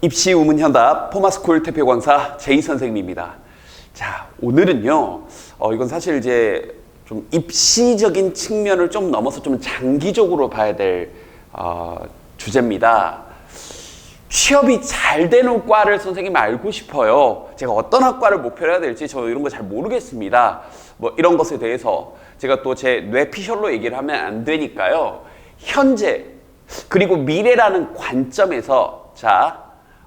입시 우문현답 포마스쿨 대표 강사 제이 선생님입니다. 자, 오늘은요, 이건 사실 이제 좀 입시적인 측면을 좀 넘어서 좀 장기적으로 봐야 될 주제입니다. 취업이 잘 되는 과를 선생님이 알고 싶어요. 제가 어떤 학과를 목표로 해야 될지 저 이런 거 잘 모르겠습니다. 뭐 이런 것에 대해서 제가 또 제 뇌피셜로 얘기를 하면 안 되니까요. 현재 그리고 미래라는 관점에서 자,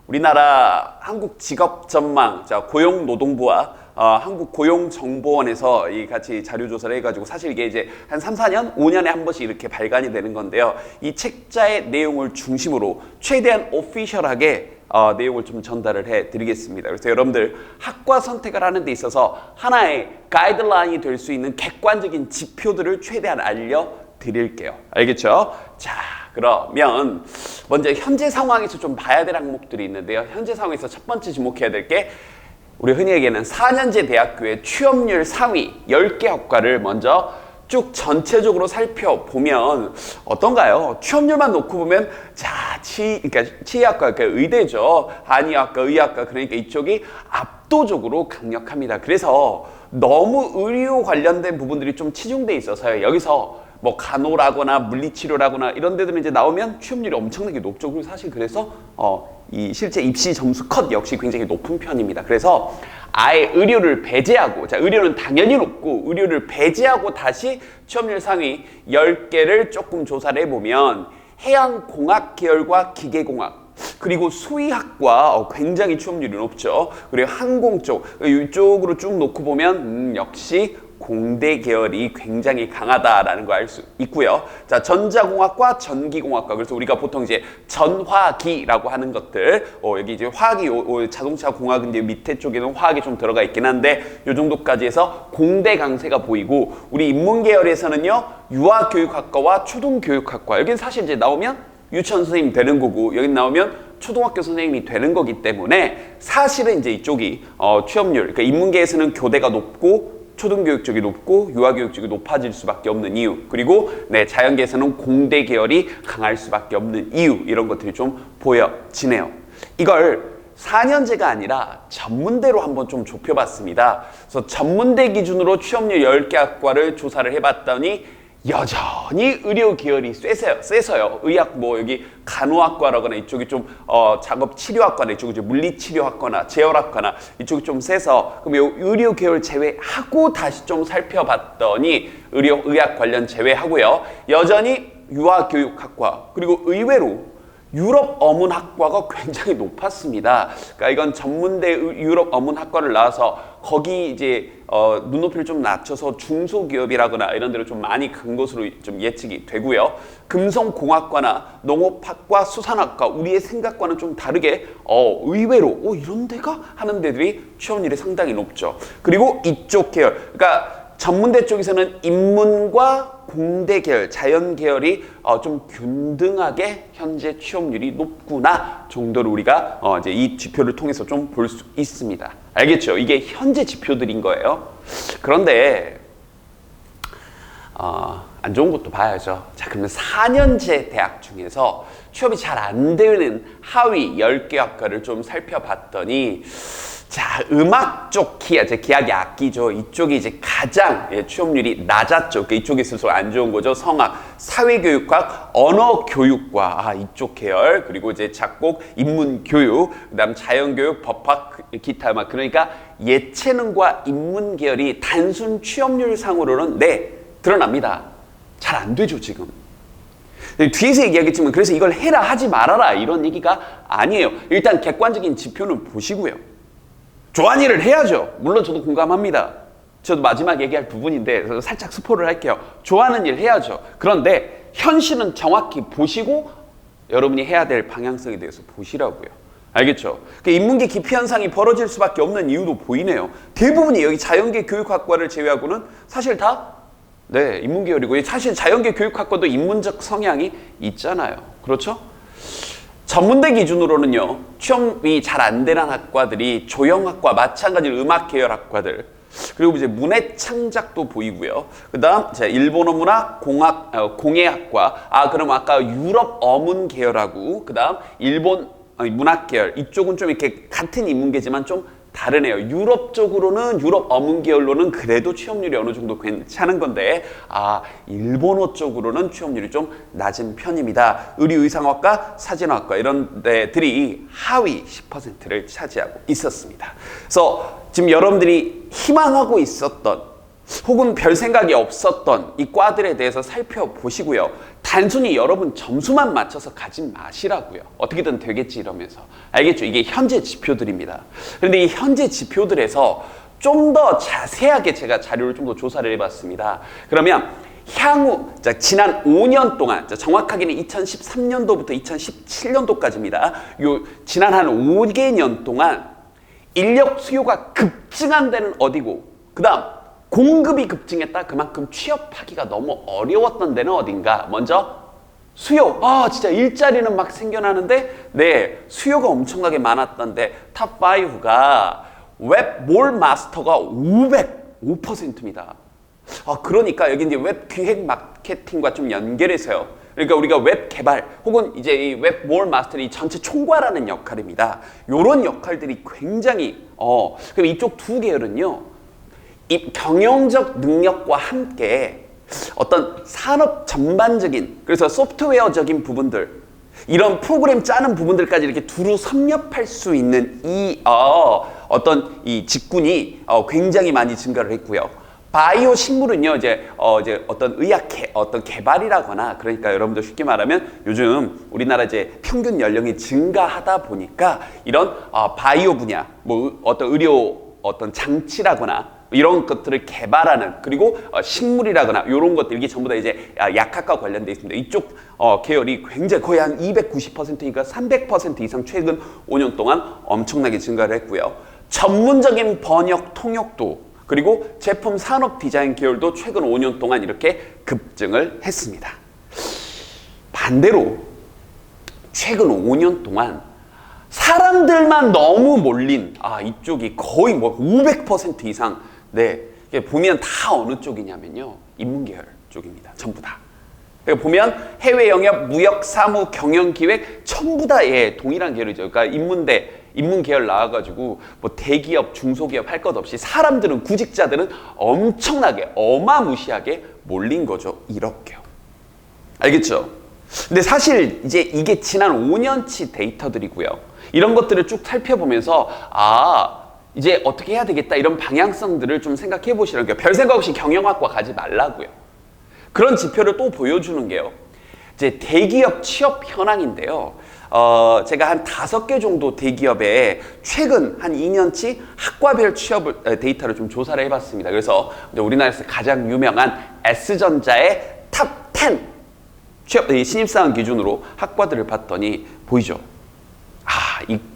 우리나라 한국직업전망, 자, 고용노동부와 한국고용정보원에서 이 같이 자료조사를 해가지고 사실 이게 이제 한 3, 4년, 5년에 한 번씩 이렇게 발간이 되는 건데요. 이 책자의 내용을 중심으로 최대한 오피셜하게 내용을 좀 전달을 해드리겠습니다. 그래서 여러분들 학과 선택을 하는 데 있어서 하나의 가이드라인이 될 수 있는 객관적인 지표들을 최대한 알려드릴게요. 알겠죠? 자, 그러면 먼저 현재 상황에서 좀 봐야 될 항목들이 있는데요. 현재 상황에서 첫 번째 주목해야 될 게 우리 흔히 얘기하는 4년제 대학교의 취업률 상위 10개 학과를 먼저 쭉 전체적으로 살펴보면 어떤가요? 취업률만 놓고 보면 자, 그러니까 치의학과, 그러니까 의대죠. 한의학과, 의학과, 그러니까 이쪽이 압도적으로 강력합니다. 그래서 너무 의료 관련된 부분들이 좀 치중돼 있어서요. 여기서 뭐 간호라거나 물리치료라거나 이런 데들은 이제 나오면 취업률이 엄청나게 높죠. 그리고 사실 그래서 이 실제 입시 점수 컷 역시 굉장히 높은 편입니다. 그래서 아예 의료를 배제하고, 자, 의료는 당연히 높고 의료를 배제하고 다시 취업률 상위 10개를 조금 조사를 해보면 해양공학 계열과 기계공학 그리고 수의학과 굉장히 취업률이 높죠. 그리고 항공 쪽 이쪽으로 쭉 놓고 보면 역시 공대 계열이 굉장히 강하다라는 거 알 수 있고요. 자, 전자공학과 전기공학과, 그래서 우리가 보통 이제 전화기라고 하는 것들, 여기 이제 화학이 자동차 공학은 이제 밑에 쪽에는 화학이 좀 들어가 있긴 한데 요 정도까지 해서 공대 강세가 보이고, 우리 인문 계열에서는요 유아교육학과와 초등교육학과, 여기는 사실 이제 나오면 유치원 선생님 되는 거고 여기 나오면 초등학교 선생님이 되는 거기 때문에 사실은 이제 이쪽이 취업률, 그러니까 인문계에서는 교대가 높고 초등교육 쪽이 높고 유아교육 쪽이 높아질 수밖에 없는 이유, 그리고 자연계에서는 공대 계열이 강할 수밖에 없는 이유, 이런 것들이 좀 보여지네요. 이걸 4년제가 아니라 전문대로 한번 좀 좁혀봤습니다. 그래서 전문대 기준으로 취업률 10개 학과를 조사를 해봤더니 여전히 의료 계열이 세서요. 의학 뭐 여기 간호학과라거나 이쪽이 좀 작업치료학과나 이쪽이 이제 물리치료학과나 재활학과나 이쪽이 좀 세서, 그럼 요 의료 계열 제외하고 다시 좀 살펴봤더니 의학 관련 제외하고요. 여전히 유아교육학과 그리고 의외로 유럽 어문학과가 굉장히 높았습니다. 그러니까 이건 전문대 유럽 어문학과를 나와서 거기 이제 눈높이를 좀 낮춰서 중소기업이라거나 이런 데로 좀 많이 간 것으로 좀 예측이 되고요. 금성공학과나 농업학과, 수산학과, 우리의 생각과는 좀 다르게 의외로 이런 데가 하는 데들이 취업률이 상당히 높죠. 그리고 이쪽 계열, 그러니까 전문대 쪽에서는 인문과 공대 계열, 자연 계열이 좀 균등하게 현재 취업률이 높구나 정도로 우리가 이제 이 지표를 통해서 좀 볼 수 있습니다. 알겠죠? 이게 현재 지표들인 거예요. 그런데 안 좋은 것도 봐야죠. 자, 그러면 4년제 대학 중에서 취업이 잘 안 되는 하위 10개 학과를 좀 살펴봤더니, 자, 음악 쪽 기악이 악기죠. 이쪽이 이제 가장 취업률이 낮았죠. 그러니까 이쪽에 있을수록 안 좋은 거죠. 성악, 사회교육학, 언어교육과 이쪽 계열, 그리고 이제 작곡, 인문교육, 그다음 자연교육, 법학, 기타 음악. 그러니까 예체능과 인문 계열이 단순 취업률 상으로는 드러납니다. 잘 안 되죠, 지금. 뒤에서 얘기하겠지만 그래서 이걸 해라 하지 말아라 이런 얘기가 아니에요. 일단 객관적인 지표는 보시고요. 좋아하는 일을 해야죠. 물론 저도 공감합니다. 저도 마지막 얘기할 부분인데 살짝 스포를 할게요. 좋아하는 일 해야죠. 그런데 현실은 정확히 보시고 여러분이 해야 될 방향성에 대해서 보시라고요. 알겠죠? 인문계 기피 현상이 벌어질 수밖에 없는 이유도 보이네요. 대부분이 여기 자연계 교육학과를 제외하고는 사실 다 인문계열이고, 사실 자연계 교육학과도 인문적 성향이 있잖아요. 그렇죠? 전문대 기준으로는요, 취업이 잘 안 되는 학과들이 조형학과, 마찬가지로 음악 계열 학과들, 그리고 이제 문해창작도 보이고요. 그 다음, 일본어 문학, 공예학과. 그럼 아까 유럽 어문 계열하고, 그 다음, 일본 문학 계열 이쪽은 좀 이렇게 같은 인문계지만 좀 다르네요. 유럽 쪽으로는 유럽 어문 계열로는 그래도 취업률이 어느 정도 괜찮은 건데 일본어 쪽으로는 취업률이 좀 낮은 편입니다. 의료의상학과, 사진학과 이런 데들이 하위 10%를 차지하고 있었습니다. 그래서 지금 여러분들이 희망하고 있었던 혹은 별 생각이 없었던 이 과들에 대해서 살펴보시고요. 단순히 여러분 점수만 맞춰서 가지 마시라고요. 어떻게든 되겠지 이러면서. 알겠죠? 이게 현재 지표들입니다. 그런데 이 현재 지표들에서 좀 더 자세하게 제가 자료를 좀 더 조사를 해봤습니다. 그러면 향후 지난 5년 동안 정확하게는 2013년도부터 2017년도까지입니다. 요 지난 한 5개년 동안 인력 수요가 급증한 데는 어디고 그 다음 공급이 급증했다. 그만큼 취업하기가 너무 어려웠던 데는 어딘가? 먼저 수요. 진짜 일자리는 막 생겨나는데 수요가 엄청나게 많았던데 탑 5가 웹 몰 마스터가 505%입니다. 그러니까 여기 이제 웹 기획 마케팅과 좀 연결해서요. 그러니까 우리가 웹 개발 혹은 이제 이 웹 몰 마스터는 이 전체 총괄하는 역할입니다. 이런 역할들이 굉장히 그럼 이쪽 두 계열은요. 이 경영적 능력과 함께 어떤 산업 전반적인 그래서 소프트웨어적인 부분들 이런 프로그램 짜는 부분들까지 이렇게 두루 섭렵할 수 있는 이 어떤 이 직군이 굉장히 많이 증가를 했고요. 바이오 식물은요 이제 어떤 의학 어떤 개발이라거나 그러니까 여러분들 쉽게 말하면 요즘 우리나라 이제 평균 연령이 증가하다 보니까 이런 바이오 분야 뭐 어떤 의료 어떤 장치라거나 이런 것들을 개발하는 그리고 식물이라거나 이런 것들 이게 전부 다 이제 약학과 관련돼 있습니다. 이쪽 계열이 굉장히 거의 한 290%니까 300% 이상 최근 5년 동안 엄청나게 증가를 했고요. 전문적인 번역 통역도 그리고 제품 산업 디자인 계열도 최근 5년 동안 이렇게 급증을 했습니다. 반대로 최근 5년 동안 사람들만 너무 몰린 이쪽이 거의 뭐 500% 이상 보면 다 어느 쪽이냐면요. 인문계열 쪽입니다. 전부 다. 그러니까 보면 해외 영역, 무역, 사무, 경영, 기획 전부 다 동일한 계열이죠. 그러니까 인문계열 나와가지고 뭐 대기업, 중소기업 할 것 없이 사람들은 구직자들은 엄청나게 어마무시하게 몰린 거죠. 이렇게요. 알겠죠? 근데 사실 이제 이게 지난 5년치 데이터들이고요. 이런 것들을 쭉 살펴보면서 이제 어떻게 해야 되겠다 이런 방향성들을 좀 생각해 보시라는 거예요. 별 생각 없이 경영학과 가지 말라고요. 그런 지표를 또 보여주는 게요. 이제 대기업 취업 현황인데요. 제가 한 5개 정도 대기업에 최근 한 2년치 학과별 취업 데이터를 좀 조사를 해봤습니다. 그래서 우리나라에서 가장 유명한 S전자의 탑 10 취업 신입사원 기준으로 학과들을 봤더니 보이죠?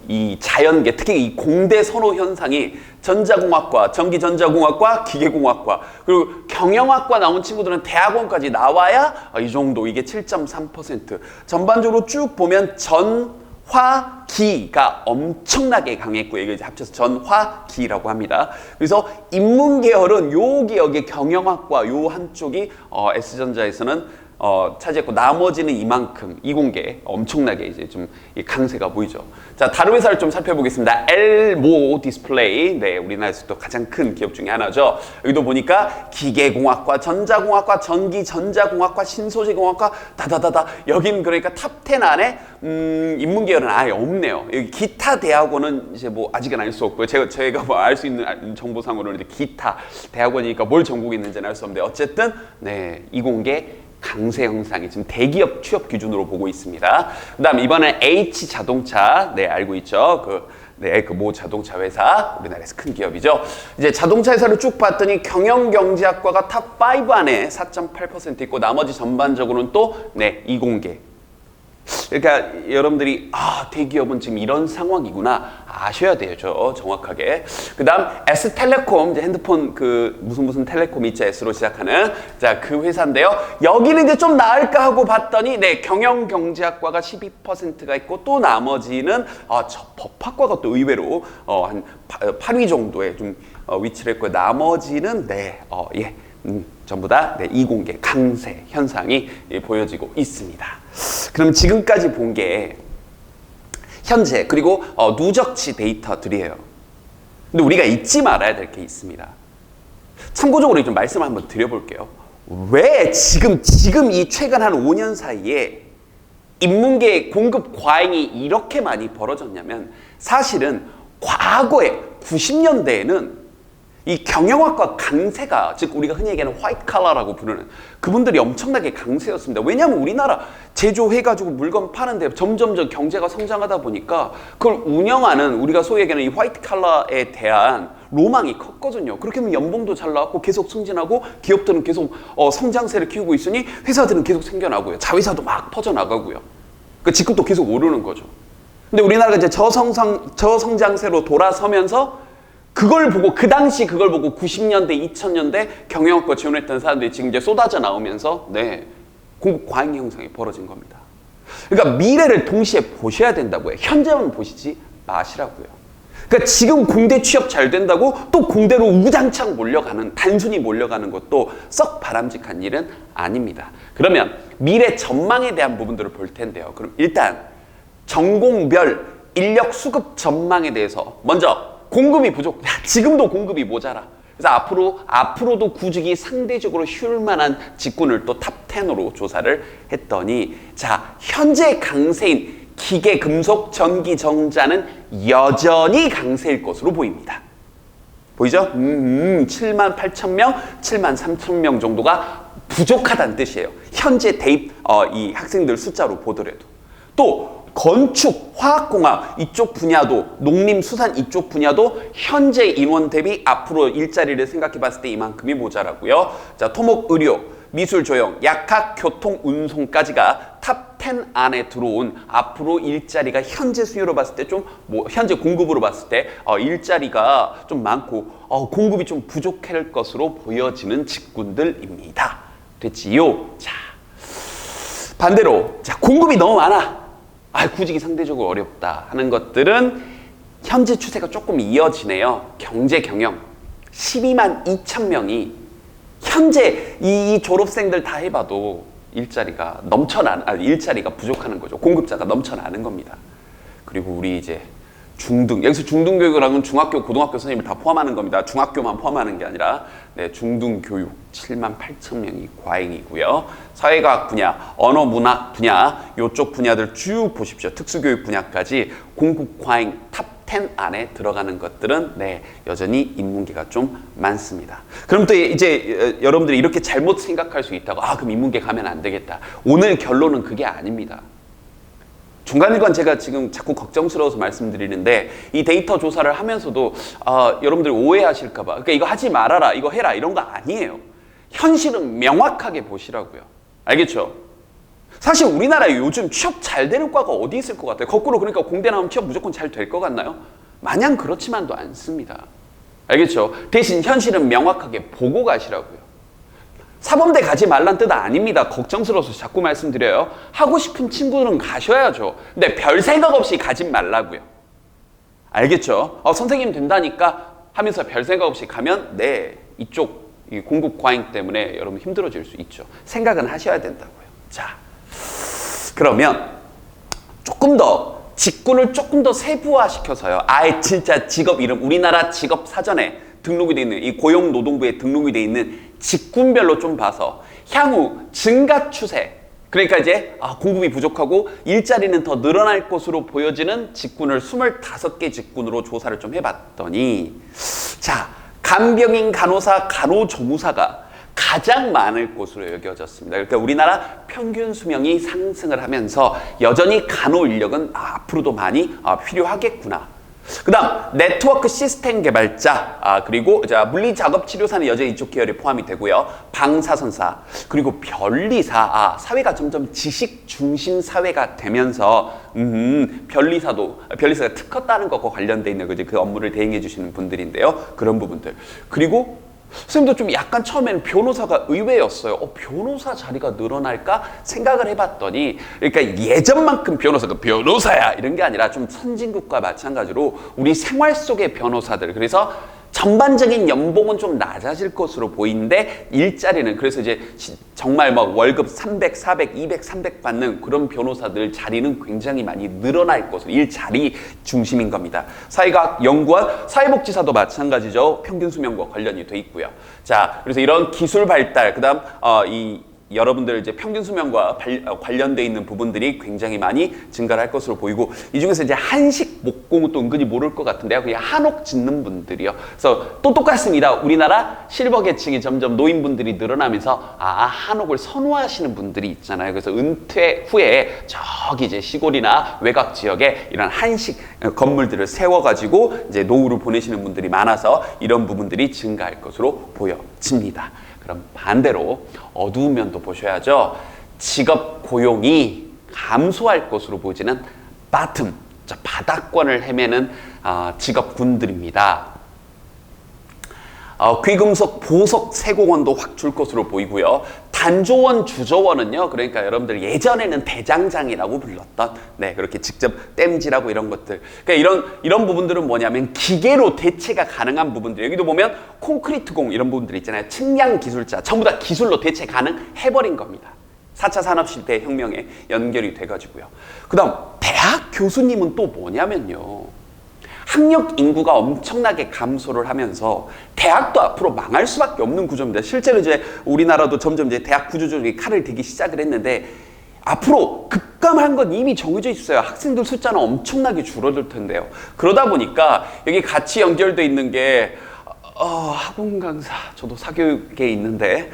이 자연계, 특히 이 공대 선호 현상이 전자공학과, 전기전자공학과, 기계공학과, 그리고 경영학과 나온 친구들은 대학원까지 나와야 이 정도, 이게 7.3%. 전반적으로 쭉 보면 전화기가 엄청나게 강했고요. 이게 이제 합쳐서 전화기라고 합니다. 그래서 인문계열은 요 기억의 경영학과 요 한쪽이 S전자에서는 차지했고 나머지는 이만큼 이공계 엄청나게 이제 좀 강세가 보이죠. 자, 다른 회사를 좀 살펴보겠습니다. 엘모 디스플레이, 우리나라에서도 가장 큰 기업 중에 하나죠. 여기도 보니까 기계공학과, 전자공학과, 전기전자공학과, 신소재공학과 다다다다 여긴 그러니까 탑 10 안에 인문계열은 아예 없네요. 여기 기타 대학원은 이제 뭐 아직은 알 수 없고요. 제가 뭐 알 수 있는 정보상으로는 이제 기타 대학원이니까 뭘 전공이 있는지는 알 수 없는데 어쨌든 이공계 강세 형상이 지금 대기업 취업 기준으로 보고 있습니다. 그 다음 이번엔 H자동차, 알고 있죠? 그 모 자동차 회사, 우리나라에서 큰 기업이죠. 이제 자동차 회사를 쭉 봤더니 경영경제학과가 탑 5 안에 4.8% 있고 나머지 전반적으로는 또 이공계. 그러니까 여러분들이 대기업은 지금 이런 상황이구나 아셔야 되죠. 정확하게. 그 다음 S텔레콤, 이제 핸드폰 그 무슨 텔레콤 있죠. S로 시작하는 그 회사인데요. 여기는 이제 좀 나을까 하고 봤더니 경영경제학과가 12%가 있고 또 나머지는 저 법학과가 또 의외로 한 8위 정도에 좀 위치를 했고 나머지는 전부 다 이공계 강세 현상이 보여지고 있습니다. 그럼 지금까지 본 게 현재 그리고 누적치 데이터들이에요. 근데 우리가 잊지 말아야 될 게 있습니다. 참고적으로 좀 말씀을 한번 드려볼게요. 왜 지금 이 최근 한 5년 사이에 인문계 공급 과잉이 이렇게 많이 벌어졌냐면 사실은 과거에 90년대에는 이 경영학과 강세가, 즉 우리가 흔히 얘기하는 화이트 칼라라고 부르는 그분들이 엄청나게 강세였습니다. 왜냐하면 우리나라 제조해가지고 물건 파는데 점점점 경제가 성장하다 보니까 그걸 운영하는 우리가 소위 얘기하는 이 화이트 칼라에 대한 로망이 컸거든요. 그렇게 하면 연봉도 잘 나왔고 계속 승진하고 기업들은 계속 성장세를 키우고 있으니 회사들은 계속 생겨나고요. 자회사도 막 퍼져나가고요. 그 직급도 계속 오르는 거죠. 근데 우리나라가 이제 저성장세로 돌아서면서 그걸 보고, 그 당시 그걸 보고 90년대, 2000년대 경영학과 지원했던 사람들이 지금 이제 쏟아져 나오면서 공급 과잉 현상이 벌어진 겁니다. 그러니까 미래를 동시에 보셔야 된다고요. 현재만 보시지 마시라고요. 그러니까 지금 공대 취업 잘 된다고 또 공대로 우장창 몰려가는, 단순히 몰려가는 것도 썩 바람직한 일은 아닙니다. 그러면 미래 전망에 대한 부분들을 볼 텐데요. 그럼 일단 전공별 인력 수급 전망에 대해서 먼저 공급이 부족. 지금도 공급이 모자라. 그래서 앞으로도 구직이 상대적으로 쉬울 만한 직군을 또 탑 10으로 조사를 했더니, 자, 현재 강세인 기계, 금속, 전기, 정자는 여전히 강세일 것으로 보입니다. 보이죠? 7만 8천 명, 7만 3천 명 정도가 부족하다는 뜻이에요. 현재 대입 이 학생들 숫자로 보더라도. 또 건축, 화학공학 이쪽 분야도, 농림수산 이쪽 분야도 현재 인원 대비 앞으로 일자리를 생각해 봤을 때 이만큼이 모자라고요. 자, 토목, 의료, 미술, 조형, 약학, 교통, 운송까지가 탑 10 안에 들어온 앞으로 일자리가 현재 수요로 봤을 때 좀 현재 공급으로 봤을 때 일자리가 좀 많고 공급이 좀 부족할 것으로 보여지는 직군들입니다. 됐지요? 자, 반대로 자, 공급이 너무 많아. 구직이 상대적으로 어렵다 하는 것들은 현재 추세가 조금 이어지네요. 경제 경영 12만 2천 명이 현재 이 졸업생들 다 해봐도 일자리가 일자리가 부족하는 거죠. 공급자가 넘쳐나는 겁니다. 그리고 우리 이제 여기서 중등교육을 하면 중학교, 고등학교 선생님을 다 포함하는 겁니다. 중학교만 포함하는 게 아니라 중등교육 7만 8천 명이 과잉이고요. 사회과학 분야, 언어문학 분야 이쪽 분야들 쭉 보십시오. 특수교육 분야까지 공급 과잉 탑 10 안에 들어가는 것들은 여전히 인문계가 좀 많습니다. 그럼 또 이제 여러분들이 이렇게 잘못 생각할 수 있다고, 그럼 인문계 가면 안 되겠다. 오늘 결론은 그게 아닙니다. 중간일관 제가 지금 자꾸 걱정스러워서 말씀드리는데 이 데이터 조사를 하면서도 여러분들이 오해하실까 봐, 그러니까 이거 하지 말아라, 이거 해라 이런 거 아니에요. 현실은 명확하게 보시라고요. 알겠죠? 사실 우리나라에 요즘 취업 잘 되는 과가 어디 있을 것 같아요? 거꾸로 그러니까 공대 나오면 취업 무조건 잘 될 것 같나요? 마냥 그렇지만도 않습니다. 알겠죠? 대신 현실은 명확하게 보고 가시라고요. 사범대 가지 말란 뜻 아닙니다. 걱정스러워서 자꾸 말씀드려요. 하고 싶은 친구는 가셔야죠. 근데 별 생각 없이 가지 말라고요. 알겠죠? 선생님 된다니까 하면서 별 생각 없이 가면 이쪽 이 공급 과잉 때문에 여러분 힘들어질 수 있죠. 생각은 하셔야 된다고요. 자, 그러면 직군을 조금 더 세부화시켜서요. 아예 진짜 직업 이름, 우리나라 직업 사전에 등록이 되어 있는, 이 고용노동부에 등록이 되어 있는 직군별로 좀 봐서 향후 증가 추세, 그러니까 이제 공급이 부족하고 일자리는 더 늘어날 것으로 보여지는 직군을 25개 직군으로 조사를 좀 해봤더니, 자, 간병인, 간호사, 간호조무사가 가장 많을 것으로 여겨졌습니다. 그러니까 우리나라 평균 수명이 상승을 하면서 여전히 간호 인력은 앞으로도 많이 필요하겠구나. 그 다음 네트워크 시스템 개발자, 그리고 물리작업치료사는 여전히 이쪽 계열에 포함이 되고요. 방사선사, 그리고 변리사, 사회가 점점 지식 중심 사회가 되면서 변리사가 특허 따는 것과 관련돼 있는 그 업무를 대행해 주시는 분들인데요. 그런 부분들. 그리고 선생님도 좀 약간 처음에는 변호사가 의외였어요. 변호사 자리가 늘어날까 생각을 해봤더니, 그러니까 예전만큼 변호사가 변호사야 이런 게 아니라 좀 선진국과 마찬가지로 우리 생활 속의 변호사들, 그래서 전반적인 연봉은 좀 낮아질 것으로 보이는데 일자리는 그래서 이제 정말 막 월급 300, 400, 200, 300 받는 그런 변호사들 자리는 굉장히 많이 늘어날 것으로 일자리 중심인 겁니다. 사회과학 연구원, 사회복지사도 마찬가지죠. 평균 수명과 관련이 돼 있고요. 자, 그래서 이런 기술 발달, 그다음 여러분들 이제 평균 수명과 관련돼 있는 부분들이 굉장히 많이 증가를 할 것으로 보이고 이 중에서 이제 한식 목공은 또 은근히 모를 것 같은데요. 그냥 한옥 짓는 분들이요. 그래서 또 똑같습니다. 우리나라 실버 계층이 점점 노인분들이 늘어나면서 한옥을 선호하시는 분들이 있잖아요. 그래서 은퇴 후에 저기 이제 시골이나 외곽 지역에 이런 한식 건물들을 세워가지고 이제 노후를 보내시는 분들이 많아서 이런 부분들이 증가할 것으로 보여집니다. 그럼 반대로 어두운 면도 보셔야죠. 직업 고용이 감소할 것으로 보이지는 bottom, 바닥권을 헤매는 직업군들입니다. 귀금속, 보석, 세공원도 확 줄 것으로 보이고요. 단조원, 주조원은요. 그러니까 여러분들 예전에는 대장장이라고 불렀던 그렇게 직접 땜질하고 이런 것들. 그러니까 이런 부분들은 뭐냐면 기계로 대체가 가능한 부분들. 여기도 보면 콘크리트 공 이런 부분들 있잖아요. 측량 기술자 전부 다 기술로 대체 가능해버린 겁니다. 4차 산업시대 혁명에 연결이 돼가지고요. 그 다음 대학 교수님은 또 뭐냐면요. 학력 인구가 엄청나게 감소를 하면서 대학도 앞으로 망할 수밖에 없는 구조입니다. 실제로 이제 우리나라도 점점 이제 대학 구조조정에 칼을 대기 시작을 했는데 앞으로 급감한 건 이미 정해져 있어요. 학생들 숫자는 엄청나게 줄어들 텐데요. 그러다 보니까 여기 같이 연결돼 있는 게 학원 강사, 저도 사교육에 있는데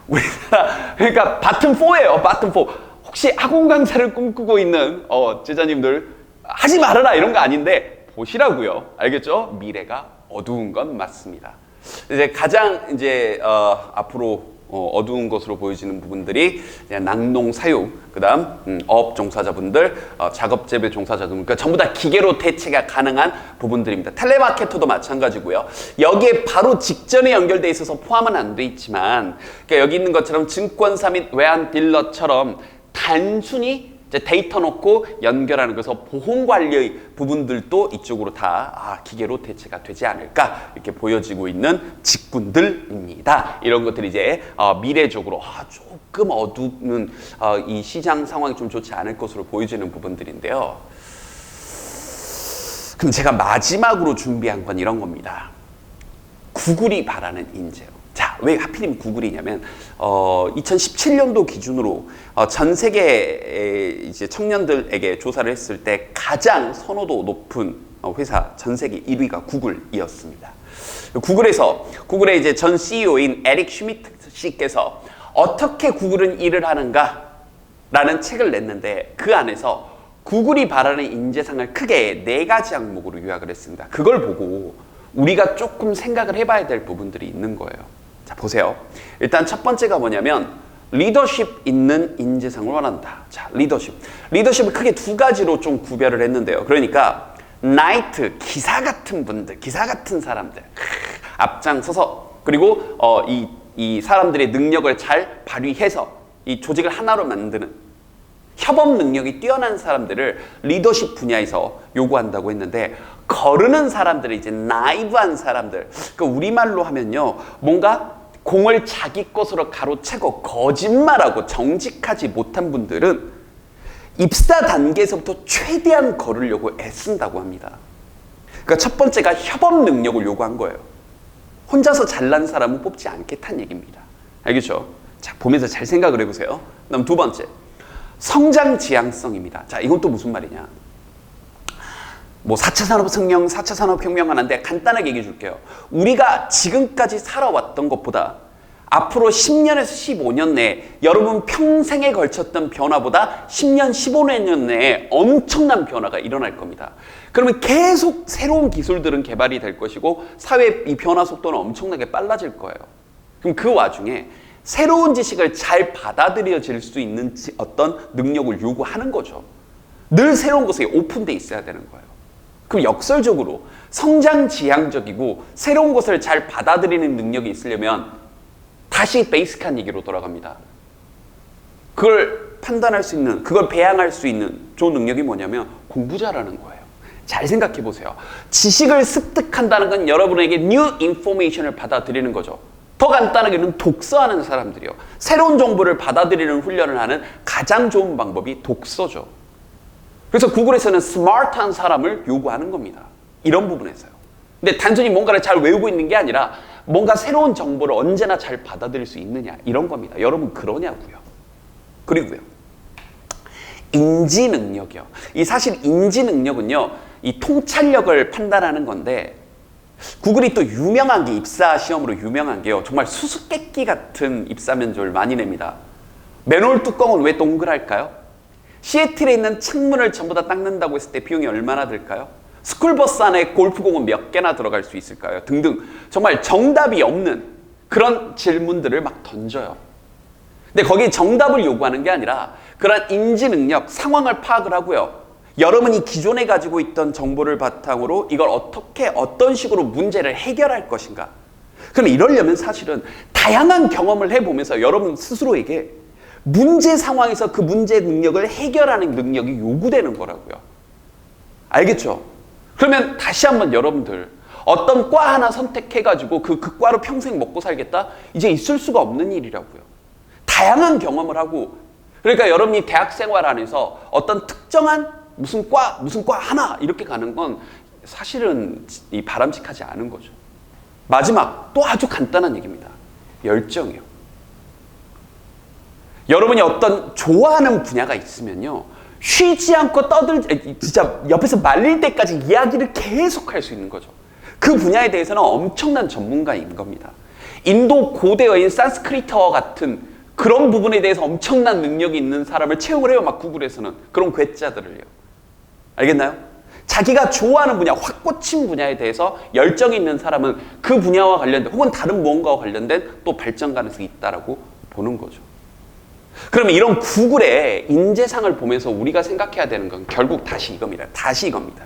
우리나라 그러니까 바텀 4예요. 바텀 4. 혹시 학원 강사를 꿈꾸고 있는 제자님들 하지 말아라 이런 거 아닌데 보시라고요. 알겠죠? 미래가 어두운 건 맞습니다. 이제 가장 이제 앞으로 어두운 것으로 보여지는 부분들이 낙농 사육, 그다음 어업 종사자분들, 작업 재배 종사자들, 그러니까 전부 다 기계로 대체가 가능한 부분들입니다. 텔레마케터도 마찬가지고요. 여기에 바로 직전에 연결돼 있어서 포함은 안 돼 있지만, 그러니까 여기 있는 것처럼 증권사 및 외환 딜러처럼 단순히 이제 데이터 놓고 연결하는 그래서 보험 관리의 부분들도 이쪽으로 다 기계로 대체가 되지 않을까 이렇게 보여지고 있는 직군들입니다. 이런 것들이 이제 미래적으로 조금 어두운 이 시장 상황이 좀 좋지 않을 것으로 보여지는 부분들인데요. 그럼 제가 마지막으로 준비한 건 이런 겁니다. 구글이 바라는 인재요. 자, 왜 하필이면 구글이냐면 2017년도 기준으로 전 세계 이제 청년들에게 조사를 했을 때 가장 선호도 높은 회사 전 세계 1위가 구글이었습니다. 구글의 이제 전 CEO인 에릭 슈미트 씨께서 어떻게 구글은 일을 하는가라는 책을 냈는데 그 안에서 구글이 바라는 인재상을 크게 4가지 항목으로 요약을 했습니다. 그걸 보고 우리가 조금 생각을 해봐야 될 부분들이 있는 거예요. 자, 보세요. 일단 첫 번째가 뭐냐면 리더십 있는 인재상을 원한다. 자, 리더십을 크게 2가지로 좀 구별을 했는데요. 그러니까 나이트, 기사 같은 분들, 기사 같은 사람들 앞장서서 그리고 이 사람들의 능력을 잘 발휘해서 이 조직을 하나로 만드는 협업 능력이 뛰어난 사람들을 리더십 분야에서 요구한다고 했는데 거르는 사람들은 이제 나이브한 사람들, 그러니까 우리말로 하면요 뭔가 공을 자기 것으로 가로채고 거짓말하고 정직하지 못한 분들은 입사 단계에서부터 최대한 거르려고 애쓴다고 합니다. 그러니까 첫 번째가 협업 능력을 요구한 거예요. 혼자서 잘난 사람은 뽑지 않겠다는 얘기입니다. 알겠죠? 자, 보면서 잘 생각을 해보세요. 그다음 2번째, 성장 지향성입니다. 자, 이건 또 무슨 말이냐? 뭐 4차 산업혁명, 4차 산업혁명 하는데 간단하게 얘기해 줄게요. 우리가 지금까지 살아왔던 것보다 앞으로 10년에서 15년 내에 여러분 평생에 걸쳤던 변화보다 10년, 15년 내에 엄청난 변화가 일어날 겁니다. 그러면 계속 새로운 기술들은 개발이 될 것이고 사회 이 변화 속도는 엄청나게 빨라질 거예요. 그럼 그 와중에 새로운 지식을 잘 받아들여질 수 있는 어떤 능력을 요구하는 거죠. 늘 새로운 것에 오픈돼 있어야 되는 거예요. 그럼 역설적으로 성장 지향적이고 새로운 것을 잘 받아들이는 능력이 있으려면 다시 베이직한 얘기로 돌아갑니다. 그걸 판단할 수 있는, 그걸 배양할 수 있는 좋은 능력이 뭐냐면 공부 잘하는 거예요. 잘 생각해 보세요. 지식을 습득한다는 건 여러분에게 new information을 받아들이는 거죠. 더 간단하게는 독서하는 사람들이요. 새로운 정보를 받아들이는 훈련을 하는 가장 좋은 방법이 독서죠. 그래서 구글에서는 스마트한 사람을 요구하는 겁니다. 이런 부분에서요. 근데 단순히 뭔가를 잘 외우고 있는 게 아니라 뭔가 새로운 정보를 언제나 잘 받아들일 수 있느냐 이런 겁니다. 여러분 그러냐고요. 그리고요. 인지 능력이요. 이 사실 인지 능력은요. 이 통찰력을 판단하는 건데 구글이 또 유명한 게 입사 시험으로 유명한 게요. 정말 수수께끼 같은 입사 면접을 많이 냅니다. 맨홀 뚜껑은 왜 동그랄까요? 시애틀에 있는 창문을 전부 다 닦는다고 했을 때 비용이 얼마나 들까요? 스쿨버스 안에 골프공은 몇 개나 들어갈 수 있을까요? 등등 정말 정답이 없는 그런 질문들을 막 던져요. 근데 거기 정답을 요구하는 게 아니라 그런 인지 능력, 상황을 파악을 하고요. 여러분이 기존에 가지고 있던 정보를 바탕으로 이걸 어떻게 어떤 식으로 문제를 해결할 것인가. 그럼 이러려면 사실은 다양한 경험을 해보면서 여러분 스스로에게 문제 상황에서 그 문제 능력을 해결하는 능력이 요구되는 거라고요. 알겠죠? 그러면 다시 한번 여러분들 어떤 과 하나 선택해가지고 그 과로 평생 먹고 살겠다? 이제 있을 수가 없는 일이라고요. 다양한 경험을 하고 그러니까 여러분이 대학 생활 안에서 어떤 특정한 무슨 과 하나 이렇게 가는 건 사실은 바람직하지 않은 거죠. 마지막 또 아주 간단한 얘기입니다. 열정이요. 여러분이 어떤 좋아하는 분야가 있으면요. 쉬지 않고 진짜 옆에서 말릴 때까지 이야기를 계속 할 수 있는 거죠. 그 분야에 대해서는 엄청난 전문가인 겁니다. 인도 고대 어인 산스크리트어 같은 그런 부분에 대해서 엄청난 능력이 있는 사람을 채용을 해요. 막 구글에서는. 그런 괴짜들을요. 알겠나요? 자기가 좋아하는 분야, 확 꽂힌 분야에 대해서 열정이 있는 사람은 그 분야와 관련된 혹은 다른 무언가와 관련된 또 발전 가능성이 있다라고 보는 거죠. 그러면 이런 구글의 인재상을 보면서 우리가 생각해야 되는 건 결국 다시 이겁니다.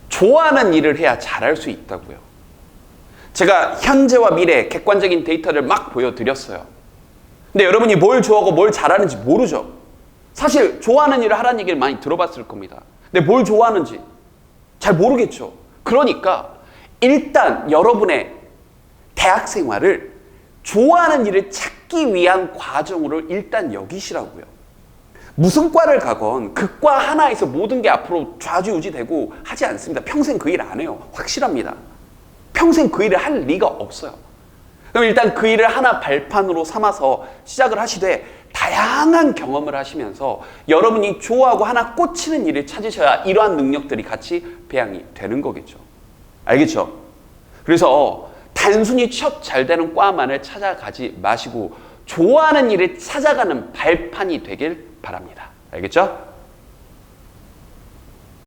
좋아하는 일을 해야 잘할 수 있다고요. 제가 현재와 미래 객관적인 데이터를 막 보여드렸어요. 근데 여러분이 뭘 좋아하고 뭘 잘하는지 모르죠. 사실 좋아하는 일을 하라는 얘기를 많이 들어봤을 겁니다. 근데 뭘 좋아하는지 잘 모르겠죠. 그러니까 일단 여러분의 대학 생활을 좋아하는 일을 찾기 위한 과정으로 일단 여기시라고요. 무슨 과를 가건 그 과 하나에서 모든 게 앞으로 좌지우지되고 하지 않습니다. 평생 그 일 안 해요. 확실합니다. 평생 그 일을 할 리가 없어요. 그럼 일단 그 일을 하나 발판으로 삼아서 시작을 하시되 다양한 경험을 하시면서 여러분이 좋아하고 하나 꽂히는 일을 찾으셔야 이러한 능력들이 같이 배양이 되는 거겠죠. 알겠죠? 그래서 단순히 취업 잘 되는 과만을 찾아가지 마시고 좋아하는 일을 찾아가는 발판이 되길 바랍니다. 알겠죠?